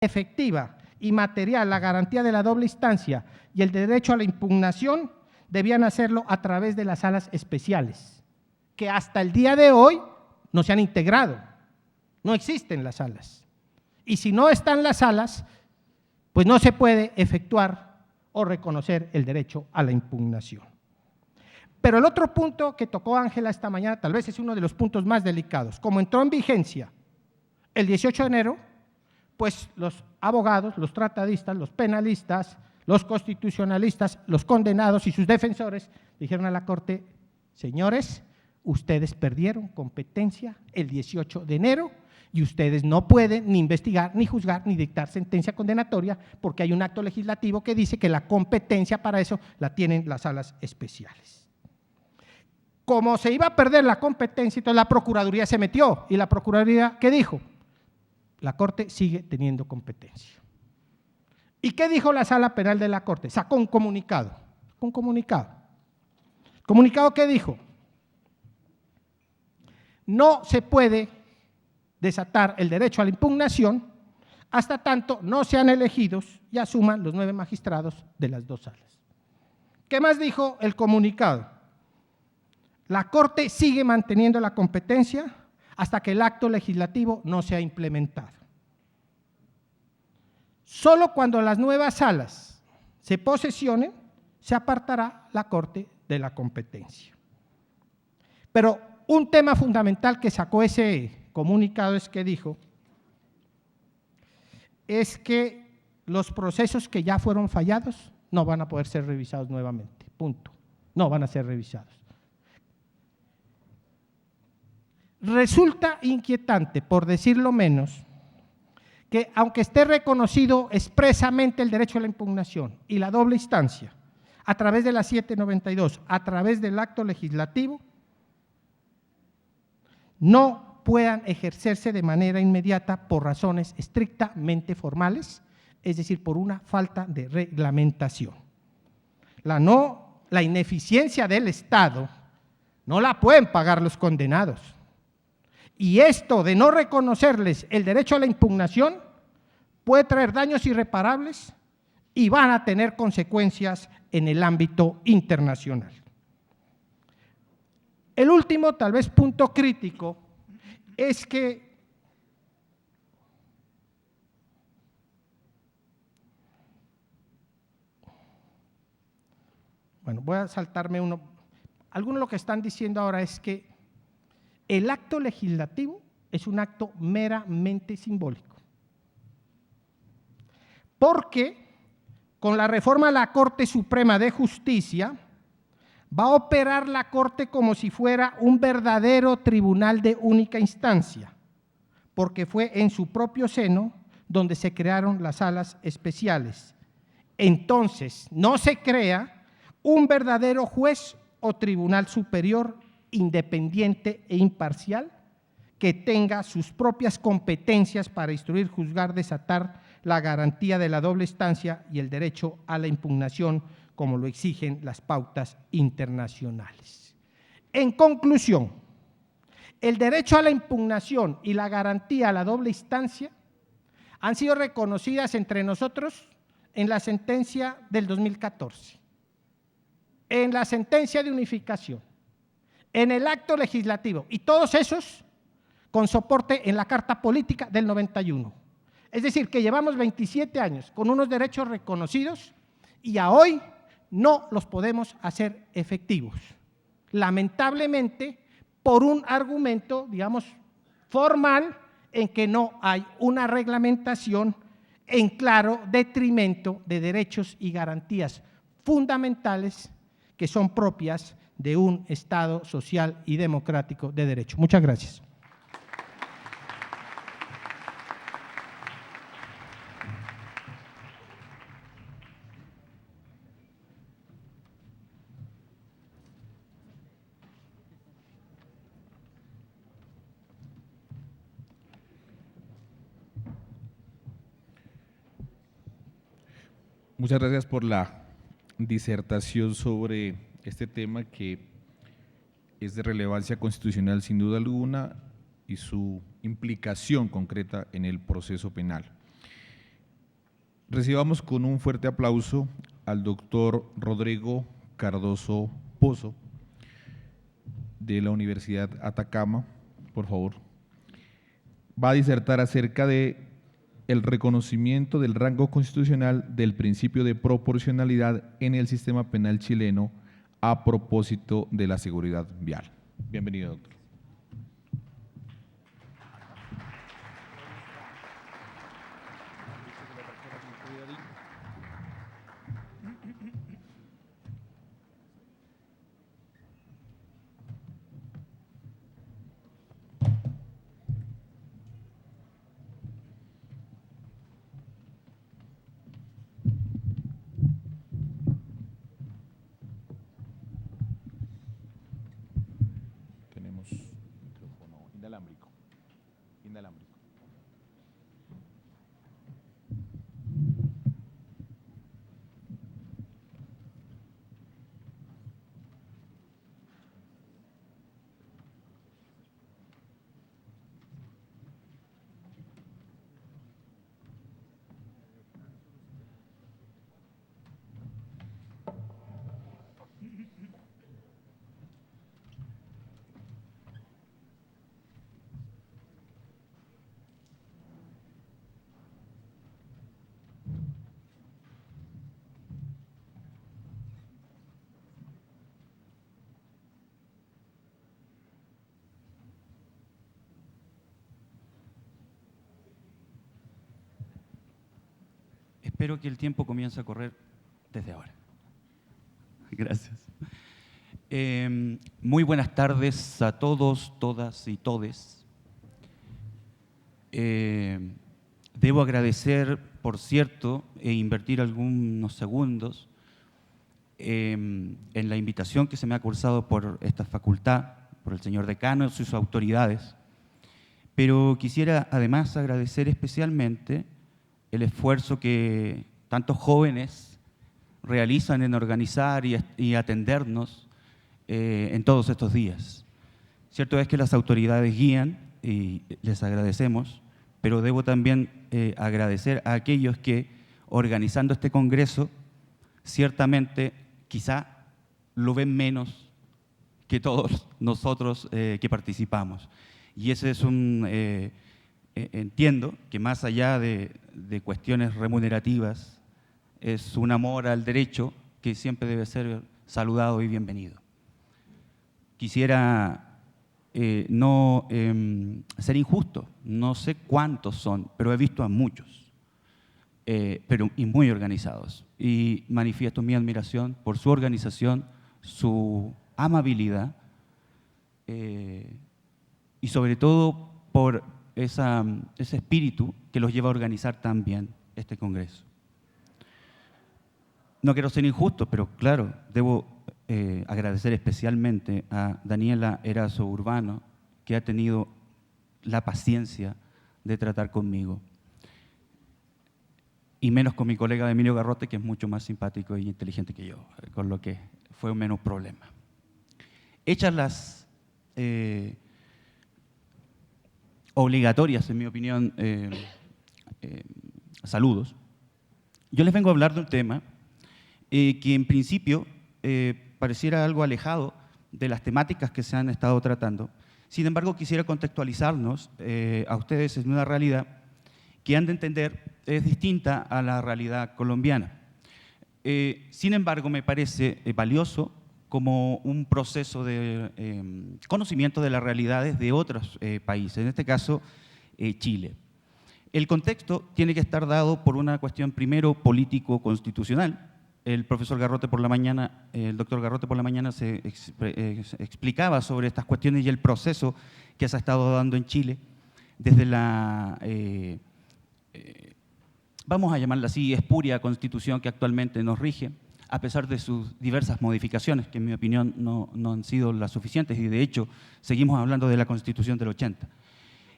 efectiva y material la garantía de la doble instancia y el derecho a la impugnación, debían hacerlo a través de las salas especiales, que hasta el día de hoy no se han integrado, no existen las salas. Y si no están las salas, pues no se puede efectuar o reconocer el derecho a la impugnación. Pero el otro punto que tocó Ángela esta mañana, tal vez es uno de los puntos más delicados. Como entró en vigencia el 18 de enero, pues los abogados, los tratadistas, los penalistas, los constitucionalistas, los condenados y sus defensores dijeron a la Corte: señores, ustedes perdieron competencia el 18 de enero y ustedes no pueden ni investigar, ni juzgar, ni dictar sentencia condenatoria, porque hay un acto legislativo que dice que la competencia para eso la tienen las salas especiales. Como se iba a perder la competencia, entonces la Procuraduría se metió, y la Procuraduría, ¿qué dijo? La Corte sigue teniendo competencia. ¿Y qué dijo la Sala Penal de la Corte? Sacó un comunicado. ¿Comunicado qué dijo? No se puede desatar el derecho a la impugnación hasta tanto no sean elegidos y asuman los 9 magistrados de las 2 salas. ¿Qué más dijo el comunicado? La Corte sigue manteniendo la competencia hasta que el acto legislativo no sea implementado. Solo cuando las nuevas salas se posesionen, se apartará la Corte de la competencia. Pero un tema fundamental que sacó ese comunicado es que dijo, es que los procesos que ya fueron fallados no van a poder ser revisados nuevamente, punto, no van a ser revisados. Resulta inquietante, por decirlo menos, que aunque esté reconocido expresamente el derecho a la impugnación y la doble instancia a través de la 792, a través del acto legislativo, no puedan ejercerse de manera inmediata por razones estrictamente formales, es decir, por una falta de reglamentación. La ineficiencia del Estado no la pueden pagar los condenados. Y esto de no reconocerles el derecho a la impugnación puede traer daños irreparables y van a tener consecuencias en el ámbito internacional. El último, tal vez, punto crítico es que voy a saltarme uno. Algunos lo que están diciendo ahora es que el acto legislativo es un acto meramente simbólico, porque con la reforma a la Corte Suprema de Justicia va a operar la Corte como si fuera un verdadero tribunal de única instancia, porque fue en su propio seno donde se crearon las salas especiales. Entonces, no se crea un verdadero juez o tribunal superior independiente e imparcial que tenga sus propias competencias para instruir, juzgar, desatar la garantía de la doble instancia y el derecho a la impugnación, como lo exigen las pautas internacionales. En conclusión, el derecho a la impugnación y la garantía a la doble instancia han sido reconocidas entre nosotros en la sentencia del 2014, en la sentencia de unificación, en el acto legislativo, y todos esos con soporte en la Carta Política del 91. Es decir, que llevamos 27 años con unos derechos reconocidos y a hoy no los podemos hacer efectivos, lamentablemente por un argumento, digamos, formal, en que no hay una reglamentación en claro detrimento de derechos y garantías fundamentales que son propias de un Estado social y democrático de derecho. Muchas gracias. Muchas gracias por la disertación sobre este tema que es de relevancia constitucional sin duda alguna y su implicación concreta en el proceso penal. Recibamos con un fuerte aplauso al doctor Rodrigo Cardoso Pozo, de la Universidad Atacama, por favor. Va a disertar acerca de el reconocimiento del rango constitucional del principio de proporcionalidad en el sistema penal chileno a propósito de la seguridad vial. Bienvenido, doctor. Tenemos micrófono inalámbrico. Inalámbrico. Espero que el tiempo comience a correr desde ahora. Gracias. Muy buenas tardes a todos, todas y todes. Debo agradecer, por cierto, e invertir algunos segundos en la invitación que se me ha cursado por esta facultad, por el señor decano y sus autoridades. Pero quisiera además agradecer especialmente el esfuerzo que tantos jóvenes realizan en organizar y atendernos en todos estos días. Cierto es que las autoridades guían y les agradecemos, pero debo también agradecer a aquellos que, organizando este congreso, ciertamente quizá lo ven menos que todos nosotros que participamos. Y ese es entiendo que más allá de cuestiones remunerativas, es un amor al derecho que siempre debe ser saludado y bienvenido. Quisiera no ser injusto, no sé cuántos son, pero he visto a muchos, y muy organizados. Y manifiesto mi admiración por su organización, su amabilidad y sobre todo por ese espíritu que los lleva a organizar tan bien este congreso. No quiero ser injusto, pero claro, debo agradecer especialmente a Daniela Erazo Urbano, que ha tenido la paciencia de tratar conmigo. Y menos con mi colega Emilio Garrote, que es mucho más simpático y inteligente que yo, con lo que fue menos problema. Hechas las obligatorias, en mi opinión, saludos, yo les vengo a hablar de un tema que en principio pareciera algo alejado de las temáticas que se han estado tratando. Sin embargo, quisiera contextualizarnos a ustedes en una realidad que han de entender es distinta a la realidad colombiana. Sin embargo, me parece valioso como un proceso de conocimiento de las realidades de otros países, en este caso Chile. El contexto tiene que estar dado por una cuestión primero político-constitucional. El profesor Garrote por la mañana, el doctor Garrote por la mañana se explicaba sobre estas cuestiones y el proceso que se ha estado dando en Chile desde la, vamos a llamarla así, espuria constitución que actualmente nos rige, a pesar de sus diversas modificaciones, que en mi opinión no han sido las suficientes y de hecho seguimos hablando de la Constitución del 80.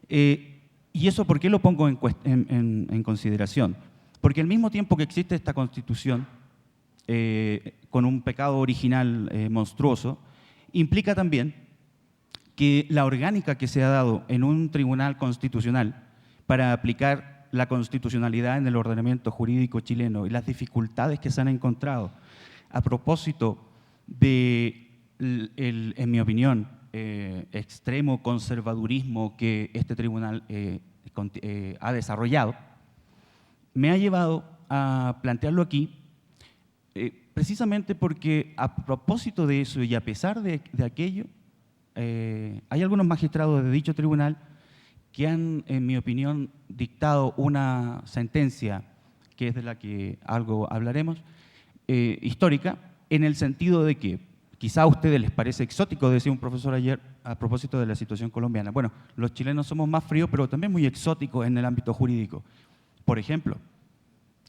¿Y eso por qué lo pongo en consideración? Porque al mismo tiempo que existe esta Constitución, con un pecado original monstruoso, implica también que la orgánica que se ha dado en un tribunal constitucional para aplicar la constitucionalidad en el ordenamiento jurídico chileno y las dificultades que se han encontrado a propósito de, en mi opinión, extremo conservadurismo que este tribunal ha desarrollado, me ha llevado a plantearlo aquí precisamente porque a propósito de eso y a pesar de aquello, hay algunos magistrados de dicho tribunal que han, en mi opinión, dictado una sentencia, que es de la que algo hablaremos, histórica, en el sentido de que quizá a ustedes les parece exótico, decía un profesor ayer a propósito de la situación colombiana. Bueno, los chilenos somos más fríos, pero también muy exóticos en el ámbito jurídico. Por ejemplo,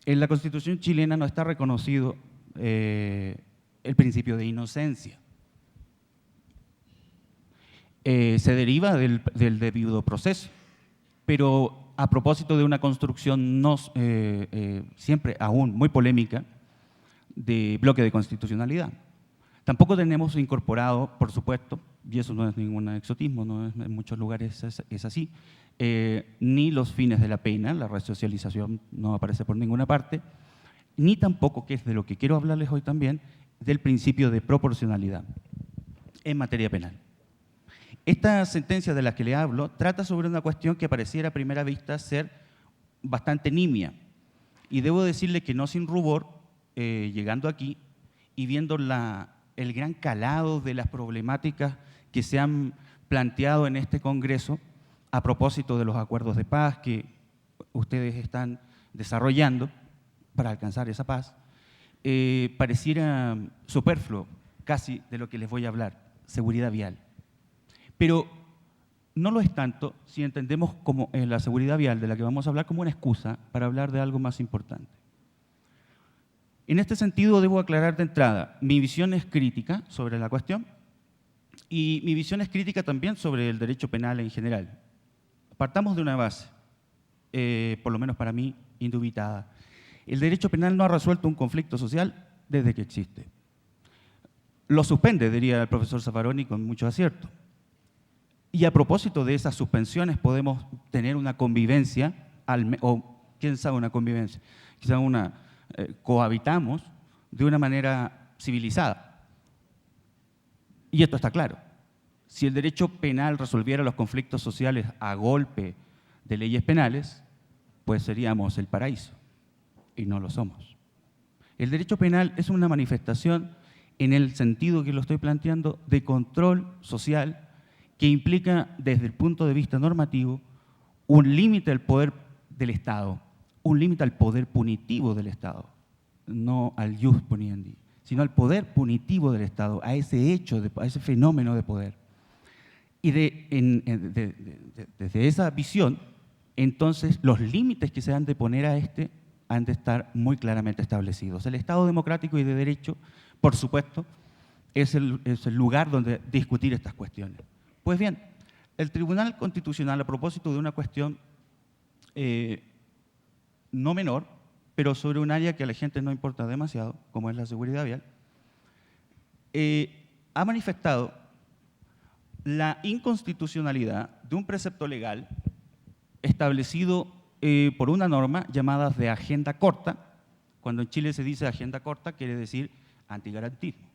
en la Constitución chilena no está reconocido el principio de inocencia. Se deriva del debido proceso, pero a propósito de una construcción siempre aún muy polémica de bloque de constitucionalidad. Tampoco tenemos incorporado, por supuesto, y eso no es ningún exotismo, no es, en muchos lugares es así, ni los fines de la pena, la resocialización no aparece por ninguna parte, ni tampoco, que es de lo que quiero hablarles hoy también, del principio de proporcionalidad en materia penal. Esta sentencia de la que le hablo trata sobre una cuestión que pareciera a primera vista ser bastante nimia, y debo decirle que no sin rubor, llegando aquí y viendo el gran calado de las problemáticas que se han planteado en este Congreso a propósito de los acuerdos de paz que ustedes están desarrollando para alcanzar esa paz, pareciera superfluo casi de lo que les voy a hablar, seguridad vial. Pero no lo es tanto si entendemos como la seguridad vial de la que vamos a hablar como una excusa para hablar de algo más importante. En este sentido, debo aclarar de entrada, mi visión es crítica sobre la cuestión y mi visión es crítica también sobre el derecho penal en general. Partamos de una base, por lo menos para mí, indubitada. El derecho penal no ha resuelto un conflicto social desde que existe. Lo suspende, diría el profesor Zaffaroni con mucho acierto. Y a propósito de esas suspensiones podemos tener una convivencia, o quién sabe una convivencia, quizá cohabitamos de una manera civilizada. Y esto está claro. Si el derecho penal resolviera los conflictos sociales a golpe de leyes penales, pues seríamos el paraíso, y no lo somos. El derecho penal es una manifestación, en el sentido que lo estoy planteando, de control social que implica, desde el punto de vista normativo, un límite al poder del Estado, un límite al poder punitivo del Estado, no al jus puniendi, sino al poder punitivo del Estado, a ese hecho, a ese fenómeno de poder. Y desde esa visión, entonces, los límites que se han de poner a este han de estar muy claramente establecidos. El Estado democrático y de derecho, por supuesto, es el lugar donde discutir estas cuestiones. Pues bien, el Tribunal Constitucional, a propósito de una cuestión no menor, pero sobre un área que a la gente no importa demasiado, como es la seguridad vial, ha manifestado la inconstitucionalidad de un precepto legal establecido por una norma llamada de agenda corta. Cuando en Chile se dice agenda corta, quiere decir antigarantismo.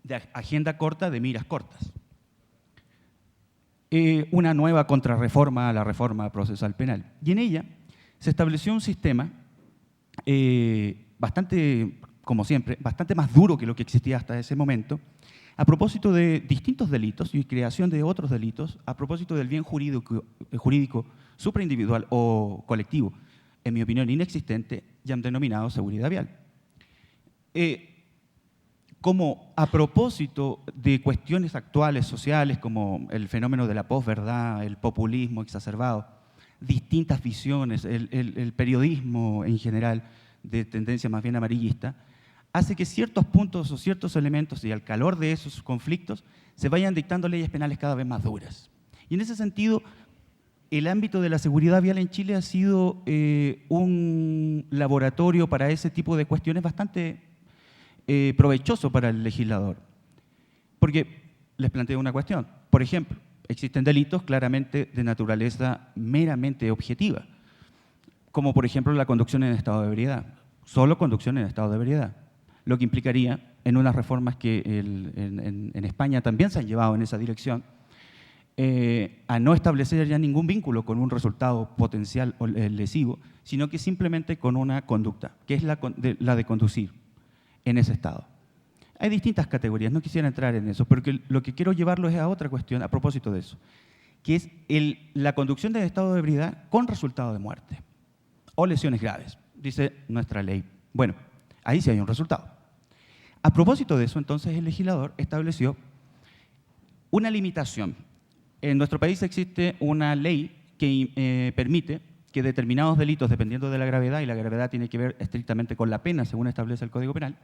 De agenda corta de miras cortas. Una nueva contrarreforma a la reforma procesal penal. Y en ella se estableció un sistema bastante, como siempre, bastante más duro que lo que existía hasta ese momento, a propósito de distintos delitos y creación de otros delitos, a propósito del bien jurídico supraindividual o colectivo, en mi opinión inexistente, ya han denominado seguridad vial. Como a propósito de cuestiones actuales sociales como el fenómeno de la posverdad, el populismo exacerbado, distintas visiones, el periodismo en general de tendencia más bien amarillista, hace que ciertos puntos o ciertos elementos y al calor de esos conflictos se vayan dictando leyes penales cada vez más duras. Y en ese sentido, el ámbito de la seguridad vial en Chile ha sido un laboratorio para ese tipo de cuestiones bastante provechoso para el legislador. Porque les planteo una cuestión. Por ejemplo, existen delitos claramente de naturaleza meramente objetiva, como por ejemplo la conducción en estado de ebriedad, solo conducción en estado de ebriedad, lo que implicaría en unas reformas que en España también se han llevado en esa dirección, a no establecer ya ningún vínculo con un resultado potencial o lesivo, sino que simplemente con una conducta, que es la de conducir en ese estado. Hay distintas categorías, no quisiera entrar en eso, pero lo que quiero llevarlo es a otra cuestión a propósito de eso, que es la conducción del estado de ebriedad con resultado de muerte o lesiones graves, dice nuestra ley. Bueno, ahí sí hay un resultado. A propósito de eso, entonces, el legislador estableció una limitación. En nuestro país existe una ley que permite que determinados delitos, dependiendo de la gravedad, y la gravedad tiene que ver estrictamente con la pena, según establece el Código Penal,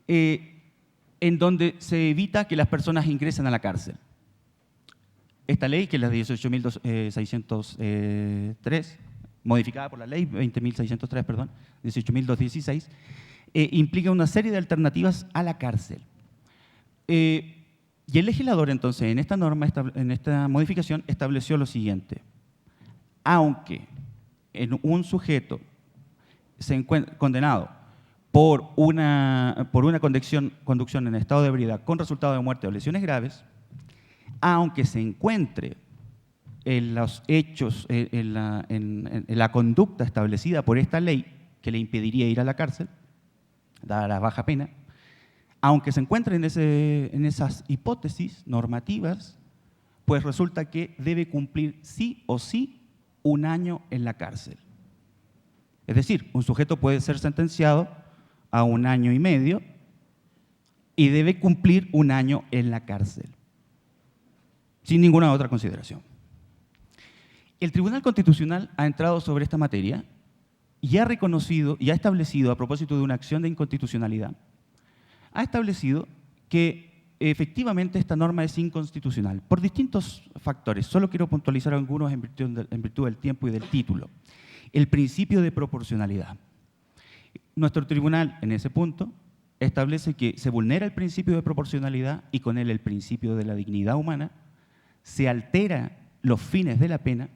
en donde se evita que las personas ingresen a la cárcel. Esta ley, que es la 18.603, modificada por la ley 20.603, perdón, 18.216, implica una serie de alternativas a la cárcel. Y el legislador, entonces, en esta norma, en esta modificación, estableció lo siguiente. Aunque en un sujeto se encuentre condenado por una conducción en estado de ebriedad con resultado de muerte o lesiones graves, aunque se encuentre en los hechos, en la conducta establecida por esta ley que le impediría ir a la cárcel, dada la baja pena, aunque se encuentre en esas hipótesis normativas, pues resulta que debe cumplir sí o sí un año en la cárcel. Es decir, un sujeto puede ser sentenciado a 1 año y medio y debe cumplir 1 año en la cárcel, sin ninguna otra consideración. El Tribunal Constitucional ha entrado sobre esta materia y ha reconocido y ha establecido, a propósito de una acción de inconstitucionalidad, ha establecido que efectivamente esta norma es inconstitucional por distintos factores. Solo quiero puntualizar algunos en virtud del tiempo y del título. El principio de proporcionalidad. Nuestro tribunal, en ese punto, establece que se vulnera el principio de proporcionalidad y con él el principio de la dignidad humana, se altera los fines de la pena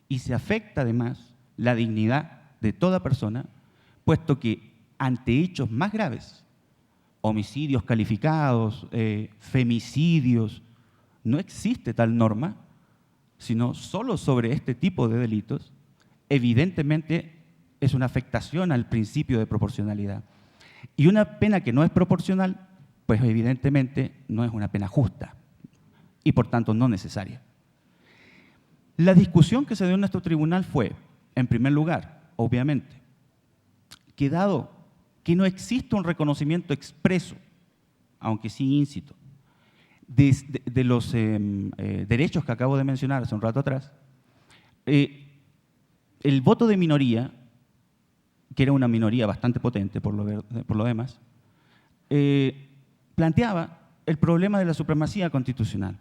y se afecta además la dignidad de toda persona, puesto que ante hechos más graves, homicidios calificados, femicidios, no existe tal norma, sino solo sobre este tipo de delitos, evidentemente es una afectación al principio de proporcionalidad. Y una pena que no es proporcional, pues evidentemente no es una pena justa y por tanto no necesaria. La discusión que se dio en nuestro tribunal fue, en primer lugar, obviamente, que dado que no existe un reconocimiento expreso, aunque sí íncito, de los derechos que acabo de mencionar hace un rato atrás, el voto de minoría, que era una minoría bastante potente por lo demás, planteaba el problema de la supremacía constitucional,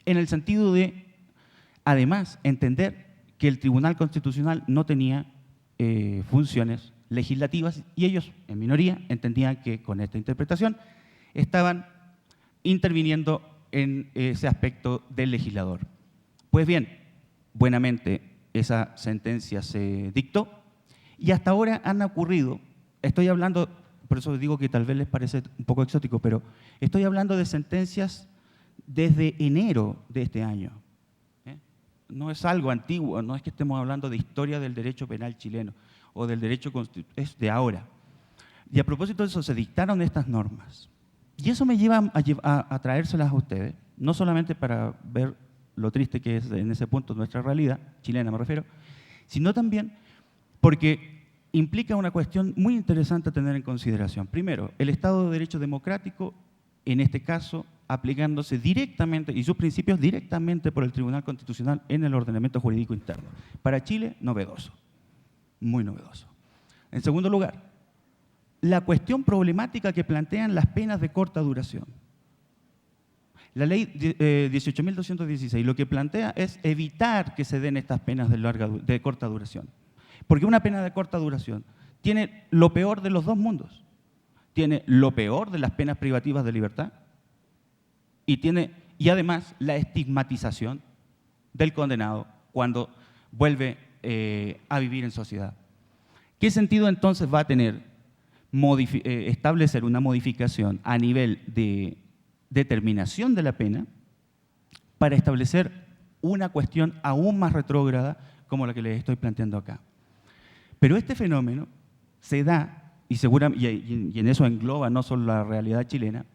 en el sentido de, además, entender que el Tribunal Constitucional no tenía funciones legislativas y ellos, en minoría, entendían que con esta interpretación estaban interviniendo en ese aspecto del legislador. Pues bien, buenamente esa sentencia se dictó y hasta ahora han ocurrido, estoy hablando, por eso digo que tal vez les parece un poco exótico, pero estoy hablando de sentencias desde enero de este año. No es algo antiguo, no es que estemos hablando de historia del derecho penal chileno o del derecho constitucional, es de ahora. Y a propósito de eso, se dictaron estas normas. Y eso me lleva a traérselas a ustedes, no solamente para ver lo triste que es en ese punto nuestra realidad, chilena me refiero, sino también porque implica una cuestión muy interesante a tener en consideración. Primero, el Estado de Derecho democrático, en este caso, aplicándose directamente, y sus principios directamente por el Tribunal Constitucional en el ordenamiento jurídico interno. Para Chile, novedoso, muy novedoso. En segundo lugar, la cuestión problemática que plantean las penas de corta duración. La ley 18.216 lo que plantea es evitar que se den estas penas de corta duración. Porque una pena de corta duración tiene lo peor de los dos mundos. Tiene lo peor de las penas privativas de libertad y tiene y además la estigmatización del condenado cuando vuelve a vivir en sociedad. ¿Qué sentido entonces va a tener establecer una modificación a nivel de determinación de la pena para establecer una cuestión aún más retrógrada como la que les estoy planteando acá? Pero este fenómeno se da, y en eso engloba no solo la realidad chilena,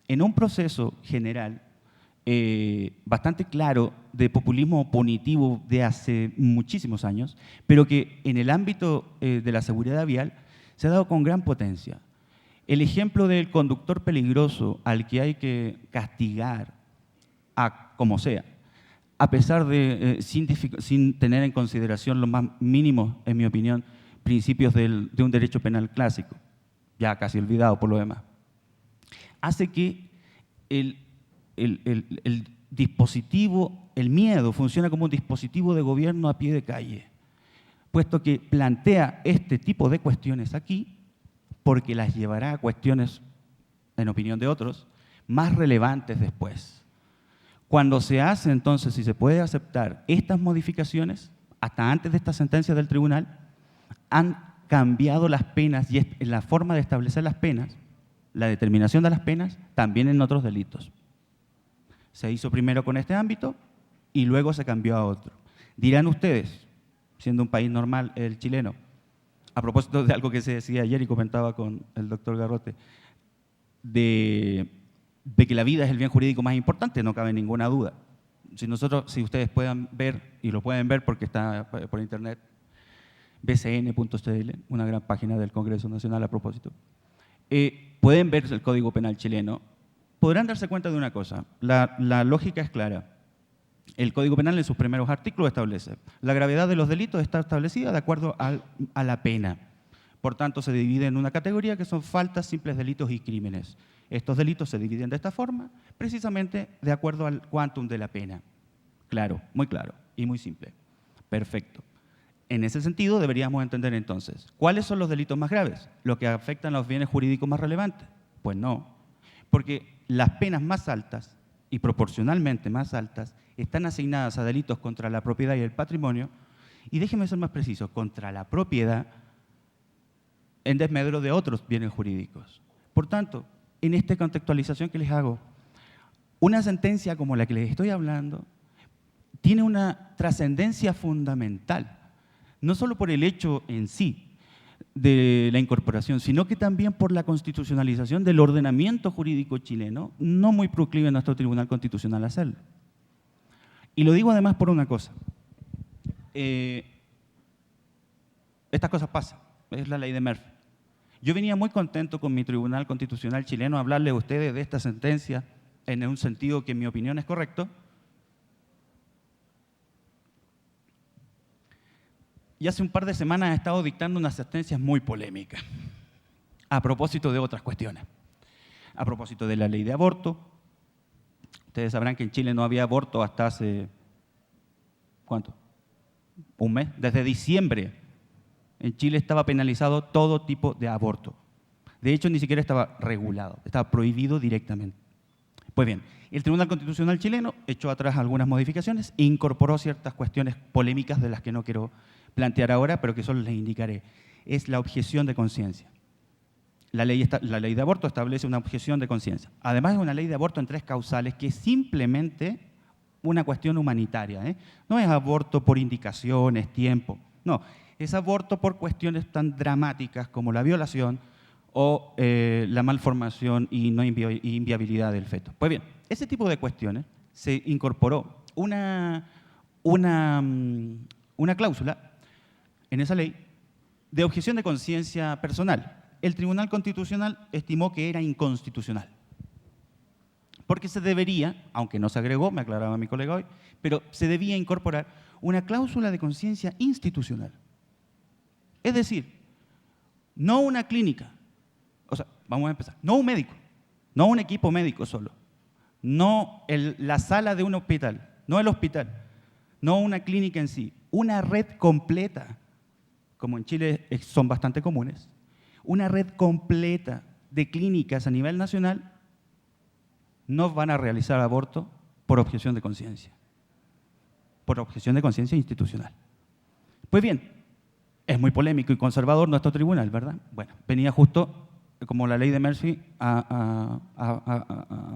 en un proceso general bastante claro de populismo punitivo de hace muchísimos años, pero que en el ámbito de la seguridad vial se ha dado con gran potencia. El ejemplo del conductor peligroso al que hay que castigar como sea, a pesar de, sin tener en consideración los más mínimos, en mi opinión, principios de un derecho penal clásico, ya casi olvidado por lo demás, hace que el dispositivo, el miedo, funciona como un dispositivo de gobierno a pie de calle, puesto que plantea este tipo de cuestiones aquí porque las llevará a cuestiones, en opinión de otros, más relevantes después. Cuando se hace entonces, si se puede aceptar estas modificaciones, hasta antes de esta sentencia del tribunal, han cambiado las penas y la forma de establecer las penas, la determinación de las penas, también en otros delitos. Se hizo primero con este ámbito y luego se cambió a otro. Dirán ustedes, siendo un país normal el chileno, a propósito de algo que se decía ayer y comentaba con el doctor Garrote, de que la vida es el bien jurídico más importante, no cabe ninguna duda. Si ustedes puedan ver, y lo pueden ver porque está por internet, bcn.cl, una gran página del Congreso Nacional a propósito, pueden ver el Código Penal chileno, podrán darse cuenta de una cosa, la lógica es clara. El Código Penal en sus primeros artículos establece la gravedad de los delitos está establecida de acuerdo a la pena. Por tanto, se divide en una categoría que son faltas, simples delitos y crímenes. Estos delitos se dividen de esta forma, precisamente de acuerdo al quantum de la pena. Claro, muy claro y muy simple. Perfecto. En ese sentido, deberíamos entender entonces, ¿cuáles son los delitos más graves? ¿Los que afectan a los bienes jurídicos más relevantes? Pues no, porque las penas más altas y proporcionalmente más altas están asignadas a delitos contra la propiedad y el patrimonio, y déjenme ser más preciso, contra la propiedad en desmedro de otros bienes jurídicos. Por tanto, en esta contextualización que les hago, una sentencia como la que les estoy hablando tiene una trascendencia fundamental, no solo por el hecho en sí de la incorporación, sino que también por la constitucionalización del ordenamiento jurídico chileno, no muy proclive a nuestro Tribunal Constitucional a hacerlo. Y lo digo además por una cosa. Estas cosas pasan, es la ley de Murphy. Yo venía muy contento con mi Tribunal Constitucional chileno a hablarles a ustedes de esta sentencia en un sentido que en mi opinión es correcto. Y hace un par de semanas he estado dictando unas sentencias muy polémicas a propósito de otras cuestiones. A propósito de la ley de aborto. Ustedes sabrán que en Chile no había aborto hasta hace, ¿cuánto? Un mes. Desde diciembre en Chile estaba penalizado todo tipo de aborto. De hecho, ni siquiera estaba regulado, estaba prohibido directamente. Pues bien, el Tribunal Constitucional chileno echó atrás algunas modificaciones e incorporó ciertas cuestiones polémicas de las que no quiero plantear ahora, pero que solo les indicaré. Es la objeción de conciencia. La ley de aborto establece una objeción de conciencia. Además, es una ley de aborto en 3 causales que es simplemente una cuestión humanitaria. No es aborto por indicaciones, tiempo. No, es aborto por cuestiones tan dramáticas como la violación o la malformación y no inviabilidad del feto. Pues bien, ese tipo de cuestiones se incorporó una cláusula en esa ley de objeción de conciencia personal. El Tribunal Constitucional estimó que era inconstitucional, porque se debería, aunque no se agregó, me aclaraba mi colega hoy, pero se debía incorporar una cláusula de conciencia institucional. Es decir, no una clínica, o sea, vamos a empezar, no un médico, no un equipo médico solo, no la sala de un hospital, no el hospital, no una clínica en sí, una red completa, como en Chile son bastante comunes, una red completa de clínicas a nivel nacional no van a realizar aborto por objeción de conciencia. Por objeción de conciencia institucional. Pues bien, es muy polémico y conservador nuestro tribunal, ¿verdad? Bueno, venía justo como la ley de Murphy a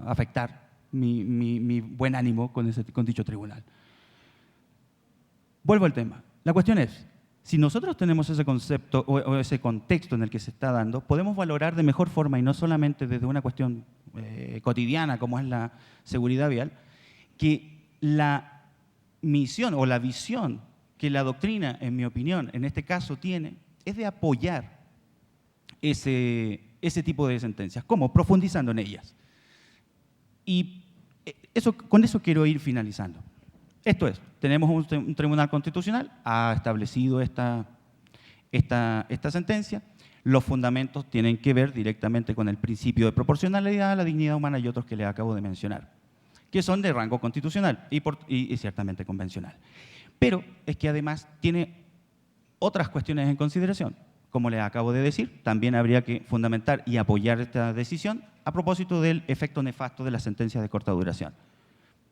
afectar mi buen ánimo con dicho tribunal. Vuelvo al tema. La cuestión es, si nosotros tenemos ese concepto o ese contexto en el que se está dando, podemos valorar de mejor forma y no solamente desde una cuestión cotidiana como es la seguridad vial, que la misión o la visión que la doctrina, en mi opinión, en este caso tiene, es de apoyar ese tipo de sentencias. ¿Cómo? Profundizando en ellas. Y con eso quiero ir finalizando. Esto es, tenemos un tribunal constitucional, ha establecido esta sentencia, los fundamentos tienen que ver directamente con el principio de proporcionalidad, la dignidad humana y otros que les acabo de mencionar, que son de rango constitucional y ciertamente convencional. Pero es que además tiene otras cuestiones en consideración. Como les acabo de decir, también habría que fundamentar y apoyar esta decisión a propósito del efecto nefasto de las sentencias de corta duración.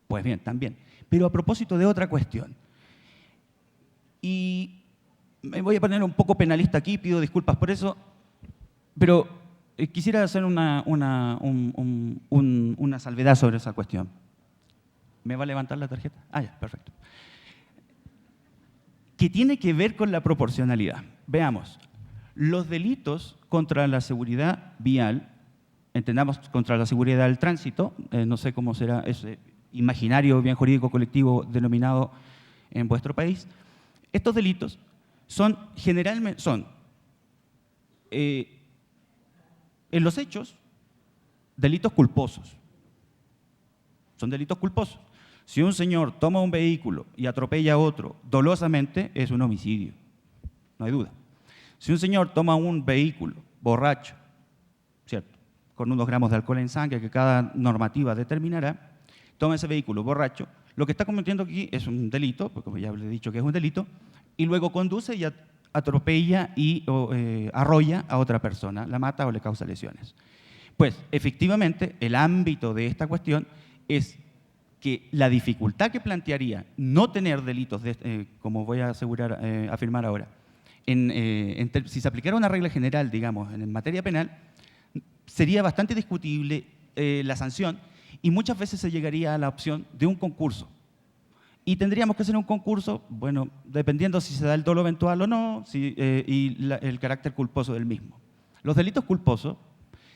Pues bien, también. Pero a propósito de otra cuestión, y me voy a poner un poco penalista aquí, pido disculpas por eso, pero quisiera hacer una salvedad sobre esa cuestión. ¿Me va a levantar la tarjeta? Ah, ya, perfecto. Que tiene que ver con la proporcionalidad. Veamos, los delitos contra la seguridad vial, entendamos contra la seguridad del tránsito, no sé cómo será ese imaginario bien jurídico colectivo denominado en vuestro país, estos delitos son generalmente, en los hechos, delitos culposos. Son delitos culposos. Si un señor toma un vehículo y atropella a otro dolosamente, es un homicidio, no hay duda. Si un señor toma un vehículo borracho, ¿cierto?, con unos gramos de alcohol en sangre que cada normativa determinará, toma ese vehículo borracho, lo que está cometiendo aquí es un delito, porque como ya le he dicho que es un delito, y luego conduce y atropella y arrolla a otra persona, la mata o le causa lesiones. Pues, efectivamente, el ámbito de esta cuestión es que la dificultad que plantearía no tener delitos, como voy a afirmar ahora, si se aplicara una regla general, digamos, en materia penal, sería bastante discutible la sanción y muchas veces se llegaría a la opción de un concurso. Y tendríamos que hacer un concurso, bueno, dependiendo si se da el dolo eventual o no, el carácter culposo del mismo. Los delitos culposos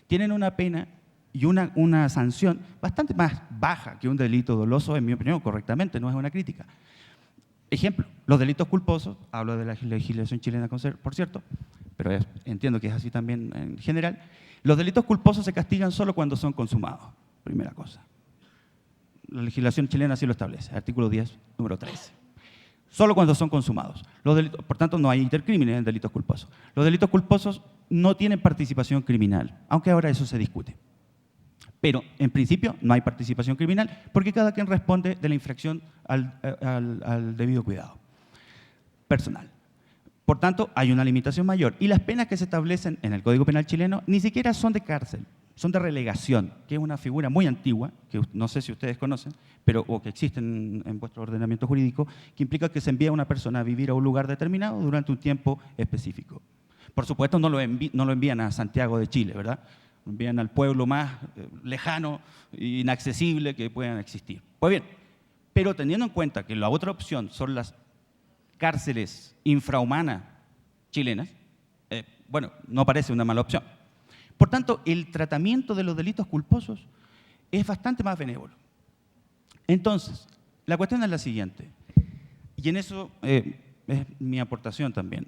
tienen una pena y una sanción bastante más baja que un delito doloso, en mi opinión, correctamente, no es una crítica. Ejemplo, los delitos culposos, hablo de la legislación chilena, por cierto, pero entiendo que es así también en general, los delitos culposos se castigan solo cuando son consumados, primera cosa. La legislación chilena así lo establece, artículo 10, número 13. Solo cuando son consumados. Por tanto, no hay intercrímenes en delitos culposos. Los delitos culposos no tienen participación criminal, aunque ahora eso se discute. Pero, en principio, no hay participación criminal porque cada quien responde de la infracción al debido cuidado personal. Por tanto, hay una limitación mayor. Y las penas que se establecen en el Código Penal chileno ni siquiera son de cárcel, son de relegación, que es una figura muy antigua, que no sé si ustedes conocen, o que existe en vuestro ordenamiento jurídico, que implica que se envía a una persona a vivir a un lugar determinado durante un tiempo específico. Por supuesto, no lo envían a Santiago de Chile, ¿verdad? Lo envían al pueblo más lejano e inaccesible que puedan existir. Pues bien, pero teniendo en cuenta que la otra opción son las cárceles infrahumanas chilenas, bueno, no parece una mala opción. Por tanto, el tratamiento de los delitos culposos es bastante más benévolo. Entonces, la cuestión es la siguiente, y en eso es mi aportación también.